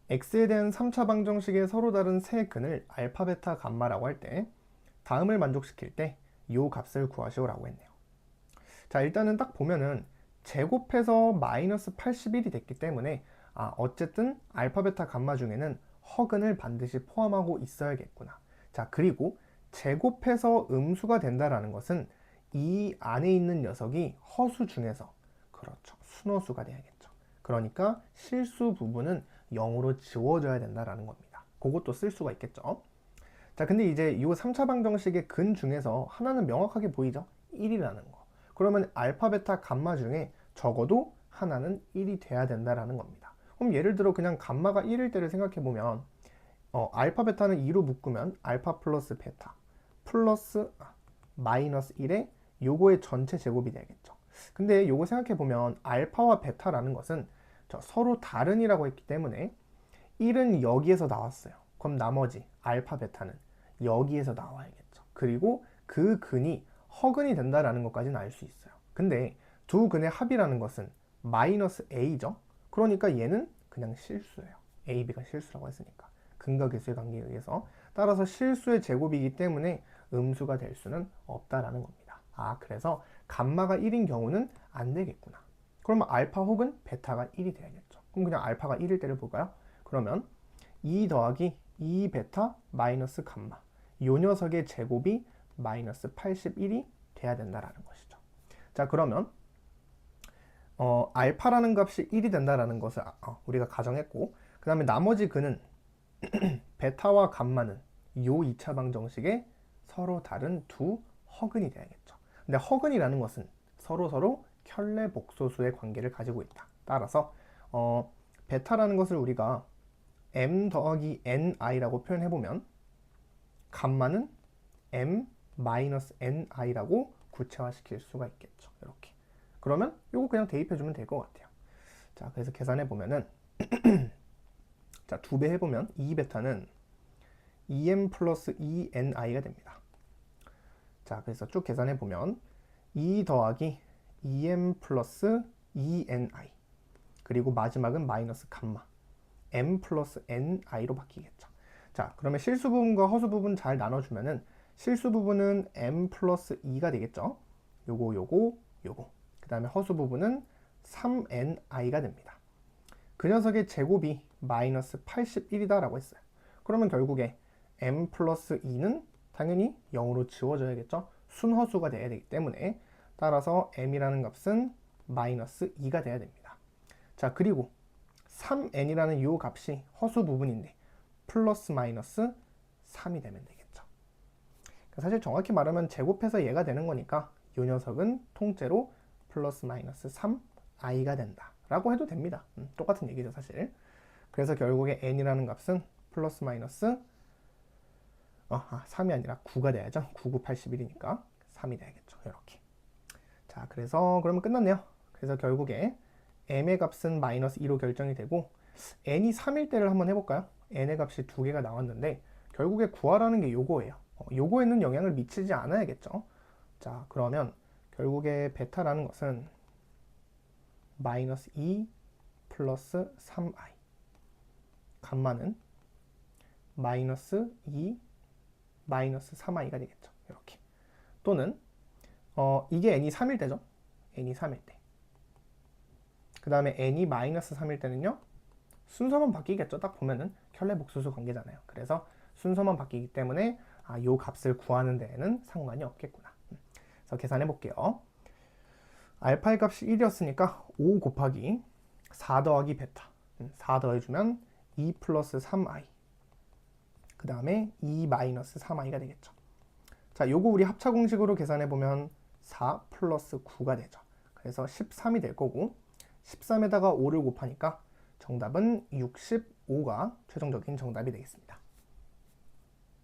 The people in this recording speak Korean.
x에 대한 3차 방정식의 서로 다른 세 근을 알파, 베타, 감마라고 할 때 다음을 만족시킬 때 이 값을 구하시오라고 했네요. 자, 일단은 딱 보면은 제곱해서 마이너스 81이 됐기 때문에 어쨌든 알파, 베타, 감마 중에는 허근을 반드시 포함하고 있어야겠구나. 자, 그리고 제곱해서 음수가 된다라는 것은 이 안에 있는 녀석이 허수 중에서, 그렇죠, 순허수가 돼야겠죠. 그러니까 실수 부분은 0으로 지워져야 된다라는 겁니다. 그것도 쓸 수가 있겠죠. 자, 근데 이제 이 3차 방정식의 근 중에서 하나는 명확하게 보이죠? 1이라는 거. 그러면 알파, 베타, 감마 중에 적어도 하나는 1이 돼야 된다라는 겁니다. 그럼 예를 들어 그냥 감마가 1일 때를 생각해 보면 알파, 베타는 2로 묶으면 알파 플러스 베타 플러스 마이너스 1에 요거의 전체 제곱이 되겠죠. 근데 요거 생각해 보면 알파와 베타라는 것은 서로 다른이라고 했기 때문에 1은 여기에서 나왔어요. 그럼 나머지 알파, 베타는 여기에서 나와야겠죠. 그리고 그 근이 허근이 된다라는 것까지는 알 수 있어요. 근데 두 근의 합이라는 것은 마이너스 a죠. 그러니까 얘는 그냥 실수예요. a, b가 실수라고 했으니까. 근과 계수의 관계에 의해서. 따라서 실수의 제곱이기 때문에 음수가 될 수는 없다라는 겁니다. 그래서 감마가 1인 경우는 안 되겠구나. 그러면 알파 혹은 베타가 1이 돼야겠죠. 그럼 그냥 알파가 1일 때를 볼까요? 그러면 2 더하기 2 베타 마이너스 감마, 요 녀석의 제곱이 마이너스 81이 돼야 된다라는 것이죠. 자, 그러면 알파라는 값이 1이 된다라는 것을 우리가 가정했고, 그 다음에 나머지 근은 베타와 감마는 요 2차 방정식에 서로 다른 두 허근이 돼야겠죠. 근데 허근이라는 것은 서로 켤레 복소수의 관계를 가지고 있다. 따라서 베타라는 것을 우리가 m 더하기 ni라고 표현해보면 감마는 m 마이너스 ni라고 구체화시킬 수가 있겠죠. 이렇게. 그러면 이거 그냥 대입해주면 될 것 같아요. 자, 그래서 계산해보면은 자, 2배 해보면 2베타는 2m 플러스 2ni가 됩니다. 자, 그래서 쭉 계산해보면 2 더하기 2m 플러스 2ni 그리고 마지막은 마이너스 감마 m 플러스 ni로 바뀌겠죠. 자, 그러면 실수 부분과 허수 부분 잘 나눠주면은 실수 부분은 m 플러스 2가 되겠죠. 요거. 그 다음에 허수 부분은 3ni가 됩니다. 그 녀석의 제곱이 마이너스 81이다 라고 했어요. 그러면 결국에 m 플러스 2는 당연히 0으로 지워져야겠죠. 순허수가 돼야 되기 때문에 따라서 m이라는 값은 마이너스 2가 돼야 됩니다. 자, 그리고 3n이라는 이 값이 허수 부분인데 플러스 마이너스 3이 되면 되겠죠. 사실 정확히 말하면 제곱해서 얘가 되는 거니까 이 녀석은 통째로 플러스 마이너스 3i가 된다 라고 해도 됩니다. 똑같은 얘기죠 사실. 그래서 결국에 n이라는 값은 플러스 마이너스 3이 아니라 9가 돼야죠. 9, 9, 81이니까 3이 돼야겠죠. 이렇게. 자, 그래서 그러면 끝났네요. 그래서 결국에 m의 값은 마이너스 2로 결정이 되고 n이 3일 때를 한번 해볼까요? n의 값이 두 개가 나왔는데 결국에 구하라는 게 요거예요. 요거에는 영향을 미치지 않아야겠죠. 자, 그러면 결국에 베타라는 것은 마이너스 2 플러스 3i 감마는 마이너스 2 마이너스 3i가 되겠죠. 이렇게. 또는 이게 n이 3일 때죠. n이 3일 때. 그 다음에 n이 마이너스 3일 때는요. 순서만 바뀌겠죠. 딱 보면은 켤레 복수수 관계잖아요. 그래서 순서만 바뀌기 때문에 요 값을 구하는 데에는 상관이 없겠구나. 그래서 계산해 볼게요. 알파의 값이 1이었으니까 5 곱하기 4 더하기 베타 4 더해주면 2 플러스 3i 그 다음에 2 마이너스 3i가 되겠죠. 자, 요거 우리 합차 공식으로 계산해 보면 4 플러스 9가 되죠. 그래서 13이 될 거고 13에다가 5를 곱하니까 정답은 65가 최종적인 정답이 되겠습니다.